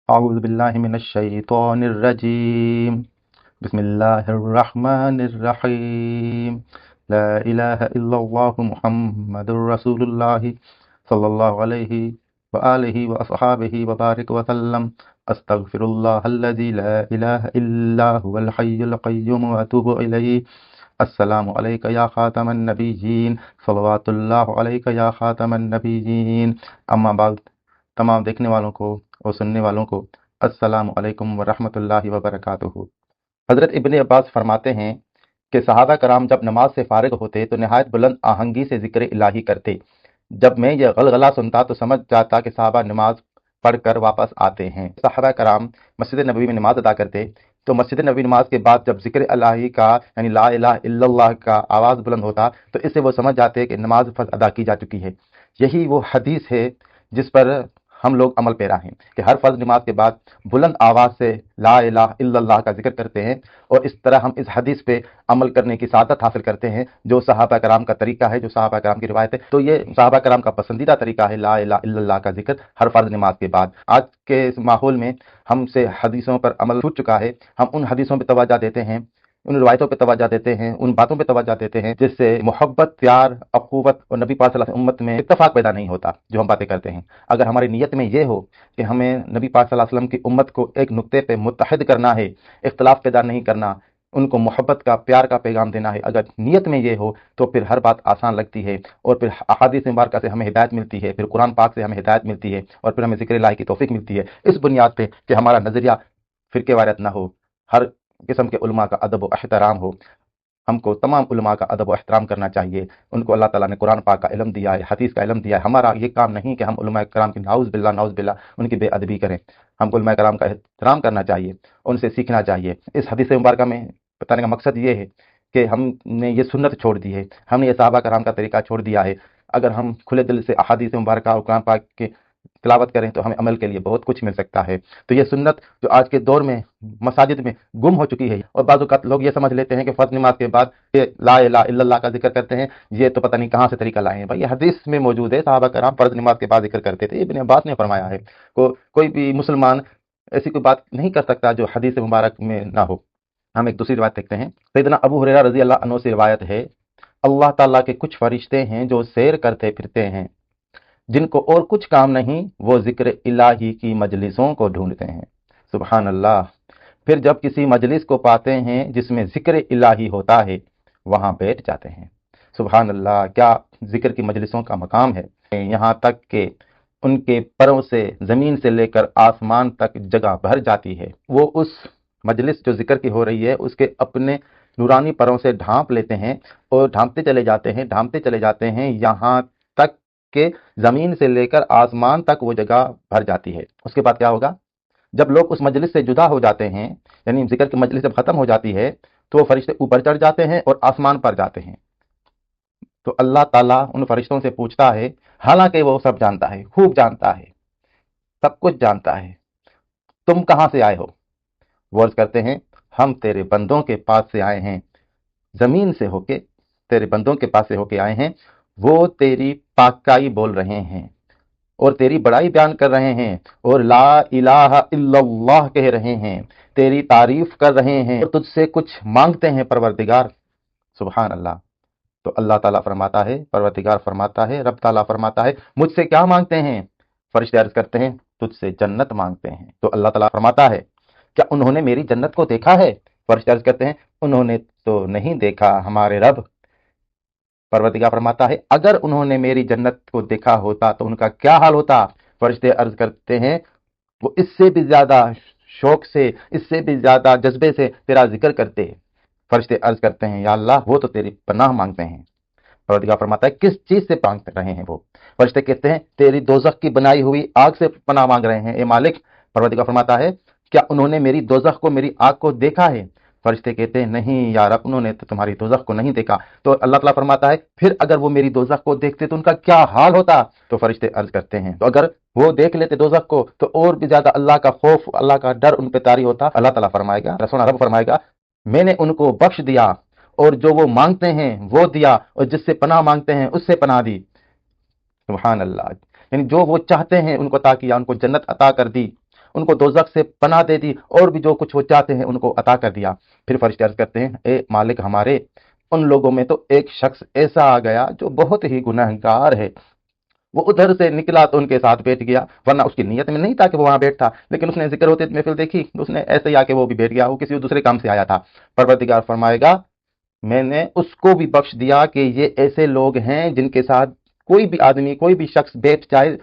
أعوذ بالله من الشيطان الرجيم. بسم الله الرحمن الرحيم. لا إله إلا الله محمد رسول الله صلى الله عليه وآله وأصحابه وبارك وسلم. أستغفر الله الذي لا إله إلا هو الحي القيوم وأتوب إليه. السلام عليك يا خاتم النبيين صلوات الله عليك يا خاتم النبيين. اما بعد، تمام دیکھنے والوں کو اور سننے والوں کو السلام علیکم ورحمۃ اللہ وبرکاتہ۔ حضرت ابن عباس فرماتے ہیں کہ صحابہ کرام جب نماز سے فارغ ہوتے تو نہایت بلند آہنگی سے ذکر الہی کرتے۔ جب میں یہ غلغلہ سنتا تو سمجھ جاتا کہ صحابہ نماز پڑھ کر واپس آتے ہیں۔ صحابہ کرام مسجد نبوی میں نماز ادا کرتے تو مسجد نبوی نماز کے بعد جب ذکر الہی کا یعنی لا الہ الا اللہ کا آواز بلند ہوتا تو اس سے وہ سمجھ جاتے کہ نماز فرض ادا کی جا چکی ہے۔ یہی وہ حدیث ہے جس پر ہم لوگ عمل پیرا ہیں کہ ہر فرض نماز کے بعد بلند آواز سے لا الہ الا اللہ کا ذکر کرتے ہیں، اور اس طرح ہم اس حدیث پہ عمل کرنے کی سعادت حاصل کرتے ہیں جو صحابہ کرام کا طریقہ ہے، جو صحابہ کرام کی روایت ہے۔ تو یہ صحابہ کرام کا پسندیدہ طریقہ ہے لا الہ الا اللہ کا ذکر ہر فرض نماز کے بعد۔ آج کے اس ماحول میں ہم سے حدیثوں پر عمل چھوٹ چکا ہے، ہم ان حدیثوں پہ توجہ دیتے ہیں، ان روایتوں پہ توجہ دیتے ہیں، ان باتوں پہ توجہ دیتے ہیں جس سے محبت، پیار، اخوت اور نبی پاک صلی اللہ علیہ وسلم امت میں اتفاق پیدا نہیں ہوتا جو ہم باتیں کرتے ہیں۔ اگر ہماری نیت میں یہ ہو کہ ہمیں نبی پاک صلی اللہ علیہ وسلم کی امت کو ایک نقطے پہ متحد کرنا ہے، اختلاف پیدا نہیں کرنا، ان کو محبت کا، پیار کا پیغام دینا ہے، اگر نیت میں یہ ہو تو پھر ہر بات آسان لگتی ہے، اور پھر احادیث مبارکہ سے ہمیں ہدایت ملتی ہے، پھر قرآن پاک سے ہمیں ہدایت ملتی ہے، اور پھر ہمیں ذکر الہی کی توفیق ملتی ہے، اس بنیاد پہ کہ ہمارا نظریہ فرقے وارت نہ ہو، ہر قسم کے علماء کا ادب و احترام ہو۔ ہم کو تمام علماء کا ادب و احترام کرنا چاہیے، ان کو اللہ تعالیٰ نے قرآن پاک کا علم دیا ہے، حدیث کا علم دیا ہے۔ ہمارا یہ کام نہیں کہ ہم علماء کرام کی نعوذ باللہ ان کی بے ادبی کریں۔ ہم کو علماء کرام کا احترام کرنا چاہیے، ان سے سیکھنا چاہیے۔ اس حدیث مبارکہ میں بتانے کا مقصد یہ ہے کہ ہم نے یہ سنت چھوڑ دی ہے، ہم نے یہ صحابہ کرام کا طریقہ چھوڑ دیا ہے۔ اگر ہم کھلے دل سے احادیث مبارکہ اور قرآن پاک کی تلاوت کریں تو ہمیں عمل کے لیے بہت کچھ مل سکتا ہے۔ تو یہ سنت جو آج کے دور میں مساجد میں گم ہو چکی ہے، اور بعض اوقات لوگ یہ سمجھ لیتے ہیں کہ فرض نماز کے بعد یہ لا الہ الا اللہ کا ذکر کرتے ہیں، یہ تو پتہ نہیں کہاں سے طریقہ لائے ہیں۔ بھائی یہ حدیث میں موجود ہے، صحابہ کرام فرض نماز کے بعد ذکر کرتے تھے، ابن عباس نے فرمایا ہے۔ کوئی بھی مسلمان ایسی کوئی بات نہیں کر سکتا جو حدیث مبارک میں نہ ہو۔ ہم ایک دوسری روایت دیکھتے ہیں، سیدنا ابو ہریرہ رضی اللہ عنہ سے روایت ہے، اللہ تعالیٰ کے کچھ فرشتے ہیں جو سیر کرتے پھرتے ہیں، جن کو اور کچھ کام نہیں، وہ ذکر الہی کی مجلسوں کو ڈھونڈتے ہیں۔ سبحان اللہ۔ پھر جب کسی مجلس کو پاتے ہیں جس میں ذکر الہی ہوتا ہے، وہاں بیٹھ جاتے ہیں۔ سبحان اللہ، کیا ذکر کی مجلسوں کا مقام ہے! یہاں تک کہ ان کے پروں سے زمین سے لے کر آسمان تک جگہ بھر جاتی ہے۔ وہ اس مجلس جو ذکر کی ہو رہی ہے اس کے اپنے نورانی پروں سے ڈھانپ لیتے ہیں، اور ڈھانپتے چلے جاتے ہیں یہاں تک کہ زمین سے لے کر آسمان تک وہ جگہ بھر جاتی ہے۔ اس کے بعد کیا ہوگا؟ جب لوگ اس مجلس سے جدا ہو جاتے ہیں، یعنی ذکر کی مجلس جب ختم ہو جاتی ہے تو وہ فرشتے اوپر چڑھ جاتے ہیں اور آسمان پر جاتے ہیں۔ تو اللہ تعالیٰ ان فرشتوں سے پوچھتا ہے، حالانکہ وہ سب جانتا ہے، خوب جانتا ہے، سب کچھ جانتا ہے، تم کہاں سے آئے ہو؟ وہ عرض کرتے ہیں، ہم تیرے بندوں کے پاس سے آئے ہیں، زمین سے ہو کے، تیرے بندوں کے پاس سے ہو کے آئے ہیں، وہ تیری پاکائی بول رہے ہیں اور تیری بڑائی بیان کر رہے ہیں، اور لا الہ الا اللہ کہہ رہے ہیں، تیری تعریف کر رہے ہیں، اور تجھ سے کچھ مانگتے ہیں پروردگار۔ سبحان اللہ۔ تو اللہ تعالیٰ فرماتا ہے، پروردگار فرماتا ہے، رب تعالیٰ فرماتا ہے، مجھ سے کیا مانگتے ہیں؟ فرشتے عرض کرتے ہیں، تجھ سے جنت مانگتے ہیں۔ تو اللہ تعالیٰ فرماتا ہے، کیا انہوں نے میری جنت کو دیکھا ہے؟ فرشتے عرض کرتے ہیں، انہوں نے تو نہیں دیکھا ہمارے رب۔ پروردگار فرماتا ہے، اگر انہوں نے میری جنت کو دیکھا ہوتا تو ان کا کیا حال ہوتا؟ فرشتے عرض کرتے ہیں، وہ اس سے بھی زیادہ شوق سے، اس سے بھی زیادہ جذبے سے تیرا ذکر کرتے۔ فرشتے عرض کرتے ہیں، یا اللہ وہ تو تیری پناہ مانگتے ہیں۔ پروردگار فرماتا ہے، کس چیز سے مانگ رہے ہیں وہ؟ فرشتے کہتے ہیں، تیری دوزخ کی بنائی ہوئی آگ سے پناہ مانگ رہے ہیں اے مالک۔ پروردگار فرماتا ہے، کیا انہوں نے میری دوزخ کو، میری آگ کو دیکھا ہے؟ فرشتے کہتے ہیں، نہیں یا رب، انہوں نے تو تمہاری دوزخ کو نہیں دیکھا۔ تو اللہ تعالیٰ فرماتا ہے، پھر اگر وہ میری دوزخ کو دیکھتے تو ان کا کیا حال ہوتا؟ تو فرشتے عرض کرتے ہیں، تو اگر وہ دیکھ لیتے دوزخ کو تو اور بھی زیادہ اللہ کا خوف، اللہ کا ڈر ان پہ طاری ہوتا۔ اللہ تعالیٰ فرمائے گا، رسول رب فرمائے گا، میں نے ان کو بخش دیا، اور جو وہ مانگتے ہیں وہ دیا، اور جس سے پناہ مانگتے ہیں اس سے پناہ دی۔ سبحان اللہ۔ یعنی جو وہ چاہتے ہیں ان کو عطا کیا، ان کو جنت عطا کر دی، ان کو دوزخ سے پناہ دے دی اور بھی جو کچھ وہ چاہتے ہیں ان کو عطا کر دیا۔ پھر فرشتے عرض کرتے ہیں اے مالک ہمارے، ان لوگوں میں تو ایک شخص ایسا آ گیا جو بہت ہی گنہگار ہے، وہ ادھر سے نکلا تو ان کے ساتھ بیٹھ گیا، ورنہ اس کی نیت میں نہیں تھا کہ وہ وہاں بیٹھتا، لیکن اس نے ذکر ہوتے محفل دیکھی، اس نے ایسے ہی آ کے وہ بھی بیٹھ گیا، وہ کسی دوسرے کام سے آیا تھا۔ پروردگار فرمائے گا میں نے اس کو بھی بخش دیا کہ یہ ایسے لوگ ہیں جن کے ساتھ کوئی بھی آدمی کوئی بھی شخص بیٹھ جائے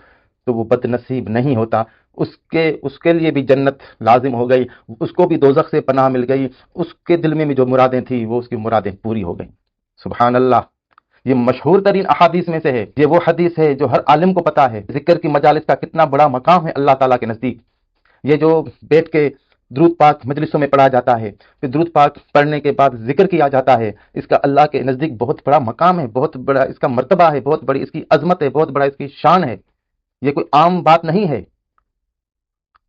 تو وہ بد نصیب نہیں ہوتا، اس کے لیے بھی جنت لازم ہو گئی، اس کو بھی دوزخ سے پناہ مل گئی، اس کے دل میں بھی جو مرادیں تھیں وہ اس کی مرادیں پوری ہو گئیں۔ سبحان اللہ، یہ مشہور ترین احادیث میں سے ہے، یہ وہ حدیث ہے جو ہر عالم کو پتا ہے، ذکر کی مجالس کا کتنا بڑا مقام ہے اللہ تعالیٰ کے نزدیک۔ یہ جو بیٹھ کے درود پاک مجلسوں میں پڑھا جاتا ہے، پھر درود پاک پڑھنے کے بعد ذکر کیا جاتا ہے، اس کا اللہ کے نزدیک بہت بڑا مقام ہے، بہت بڑا اس کا مرتبہ ہے، بہت بڑی اس کی عظمت ہے، بہت بڑا اس کی شان ہے، یہ کوئی عام بات نہیں ہے۔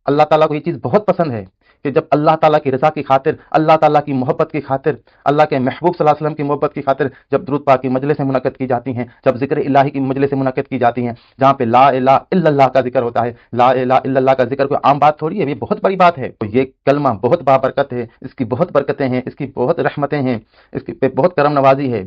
اللہ تعالیٰ کو یہ چیز بہت پسند ہے کہ جب اللہ تعالیٰ کی رضا کی خاطر، اللہ تعالیٰ کی محبت کی خاطر، اللہ کے محبوب صلی اللہ علیہ وسلم کی محبت کی خاطر جب درود پاک کی مجلسیں منعقد کی جاتی ہیں، جب ذکر الہی کی مجلسیں منعقد کی جاتی ہیں جہاں پہ لا الہ الا اللہ کا ذکر ہوتا ہے، لا الہ الا اللہ کا ذکر کوئی عام بات تھوڑی ہے، یہ بہت بڑی بات ہے، تو یہ کلمہ بہت بابرکت ہے، اس کی بہت برکتیں ہیں، اس کی بہت رحمتیں ہیں، اس کی پہ بہت کرم نوازی ہے،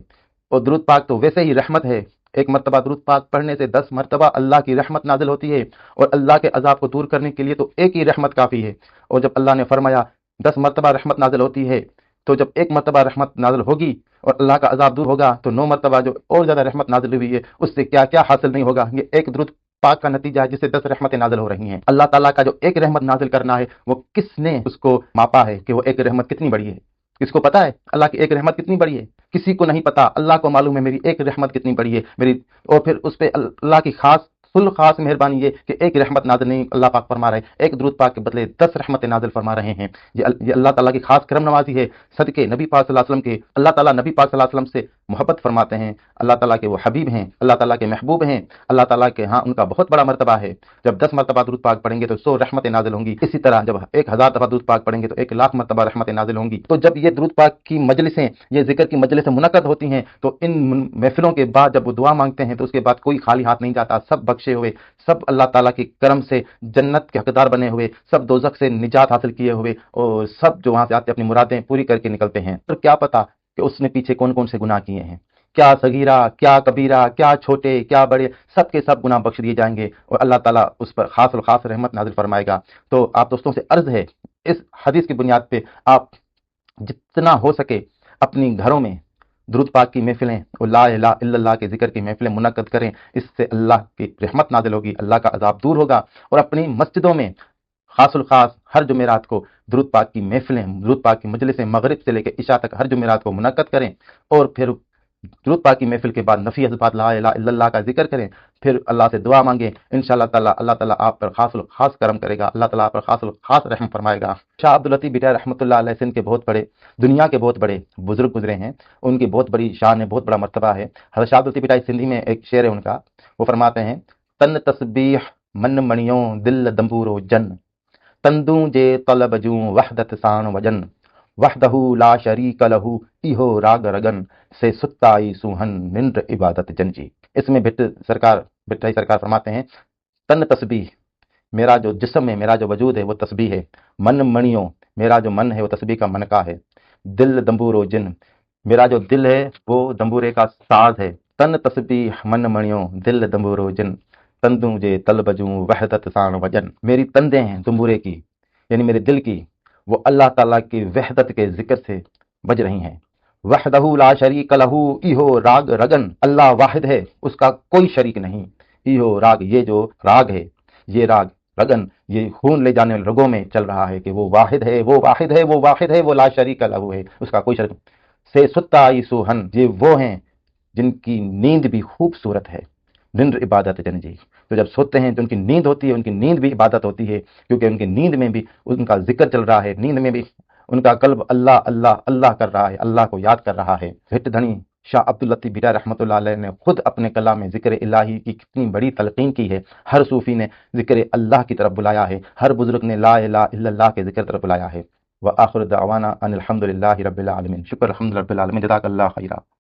اور درود پاک تو ویسے ہی رحمت ہے۔ ایک مرتبہ درود پاک پڑھنے سے 10 مرتبہ اللہ کی رحمت نازل ہوتی ہے، اور اللہ کے عذاب کو دور کرنے کے لیے تو ایک ہی رحمت کافی ہے۔ اور جب اللہ نے فرمایا 10 مرتبہ رحمت نازل ہوتی ہے، تو جب ایک مرتبہ رحمت نازل ہوگی اور اللہ کا عذاب دور ہوگا تو 9 مرتبہ جو اور زیادہ رحمت نازل ہوئی ہے اس سے کیا کیا حاصل نہیں ہوگا۔ یہ ایک درود پاک کا نتیجہ ہے جس سے 10 رحمتیں نازل ہو رہی ہیں۔ اللہ تعالیٰ کا جو ایک رحمت نازل کرنا ہے وہ کس نے اس کو ماپا ہے کہ وہ ایک رحمت کتنی بڑی ہے؟ کس کو پتا ہے اللہ کی ایک رحمت کتنی بڑی ہے؟ کسی کو نہیں پتا، اللہ کو معلوم ہے میری ایک رحمت کتنی بڑی ہے میری، اور پھر اس پہ اللہ کی خاص مہربانی یہ کہ ایک رحمت نازل نہیں اللہ پاک فرما رہے، ایک درود پاک کے بدلے 10 رحمتیں نازل فرما رہے ہیں۔ یہ اللہ تعالیٰ کی خاص کرم نوازی ہے، صدقے نبی پاک صلی اللہ علیہ وسلم کے۔ اللہ تعالیٰ نبی پاک صلی اللہ علیہ وسلم سے محبت فرماتے ہیں، اللہ تعالیٰ کے وہ حبیب ہیں، اللہ تعالیٰ کے محبوب ہیں، اللہ تعالیٰ کے ہاں ان کا بہت بڑا مرتبہ ہے۔ جب 10 مرتبہ درود پاک پڑھیں گے تو 100 رحمتیں نازل ہوں گی، اسی طرح جب 1000 دفعہ درود پاک پڑھیں گے تو 1,00,000 مرتبہ رحمتیں نازل ہوں گی۔ تو جب یہ درود پاک کی مجلسیں، یہ ذکر کی مجلسیں منعقد ہوتی ہیں تو ان محفلوں کے بعد جب وہ دعا مانگتے ہیں تو اس کے بعد کوئی خالی ہاتھ نہیں جاتا، سب بخشے ہوئے، سب اللہ تعالیٰ کے کرم سے جنت کے حقدار بنے ہوئے، سب دوزخ سے نجات حاصل کیے ہوئے، اور سب جو وہاں سے آتے اپنی مرادیں پوری کر کے نکلتے ہیں۔ تو کیا پتا کہ اس نے پیچھے کون کون سے گناہ کیے ہیں، کیا صغیرہ کیا کبیرہ، کیا چھوٹے کیا بڑے، سب کے سب گناہ بخش دیے جائیں گے اور اللہ تعالیٰ اس پر خاص رحمت نازل فرمائے گا۔ تو آپ دوستوں سے عرض ہے اس حدیث کی بنیاد پہ آپ جتنا ہو سکے اپنی گھروں میں درود پاک کی محفلیں اور لا الہ الا اللہ کے ذکر کی محفلیں منعقد کریں، اس سے اللہ کی رحمت نازل ہوگی، اللہ کا عذاب دور ہوگا، اور اپنی مسجدوں میں خاص ہر جمعرات کو درود پاک کی محفلیں، درود پاک کی مجلسیں مغرب سے لے کے عشاء تک ہر جمعرات کو منعقد کریں، اور پھر درود پاک کی محفل کے بعد نفی اثبات لا الہ الا اللہ کا ذکر کریں، پھر اللہ سے دعا مانگیں، انشاءاللہ تعالی اللہ تعالیٰ آپ پر خاص کرم کرے گا، اللہ تعالیٰ آپ پر خاص رحم فرمائے گا۔ شاہ عبداللطیف بٹیا رحمۃ اللہ علیہ سندھ کے بہت بڑے، دنیا کے بہت بڑے بزرگ گزرے ہیں، ان کی بہت بڑی شان ہے، بہت بڑا مرتبہ ہے۔ حضرت شاہ عبداللطیف بٹیا سندھی میں ایک شعر ہے ان کا، وہ فرماتے ہیں تن تسبیح من منیوں دل دمبورو جن، تندوں جے طلب جوں وحدت سان وجن، وحدہ لا شریک لہ ایہو راگ رگن، سے ستائی سوہن نندر عبادت جنجی۔ اس میں بھٹائی سرکار فرماتے ہیں تن تسبیح، میرا جو جسم ہے، میرا جو وجود ہے وہ تسبیح ہے، من منیوں، میرا جو من ہے وہ تسبیح کا منقا ہے، دل دمبور و جن، میرا جو دل ہے وہ دمبورے کا ساز ہے، تن تسبیح من منیوں دل دمبور و جن، تندوں جے طلب جوں وحدت سان وجن، میری تندیں ہیں دمبورے کی یعنی میرے دل کی، وہ اللہ تعالیٰ کی وحدت کے ذکر سے بج رہی ہیں۔ وحدہ لا شریک لہ ایہو راگ رگن، اللہ واحد ہے، اس کا کوئی شریک نہیں، ایہو راگ، یہ جو راگ ہے، یہ راگ رگن، یہ خون لے جانے والے رگوں میں چل رہا ہے کہ وہ واحد ہے، وہ واحد ہے، وہ واحد ہے، وہ لا شریک لہ ہے، اس کا کوئی شریک۔ سے ستائی سوہن، یہ وہ ہیں جن کی نیند بھی خوبصورت ہے، نندر عبادت جن جی، تو جب سوتے ہیں تو ان کی نیند ہوتی ہے، ان کی نیند بھی عبادت ہوتی ہے، کیونکہ ان کی نیند میں بھی ان کا ذکر چل رہا ہے، نیند میں بھی ان کا قلب اللہ اللہ اللہ کر رہا ہے، اللہ کو یاد کر رہا ہے۔ ہٹ دھنی شاہ عبداللطیف بٹیا رحمۃ اللہ علیہ نے خود اپنے کلام میں ذکر الہی کی کتنی بڑی تلقین کی ہے، ہر صوفی نے ذکر اللہ کی طرف بلایا ہے، ہر بزرگ نے لا الہ الا اللہ کے ذکر طرف بلایا ہے۔ وآخر دعوانا ان الحمد للہ رب العالمین، شکر الحمد للہ رب العالمین، جزاک اللہ خیرہ۔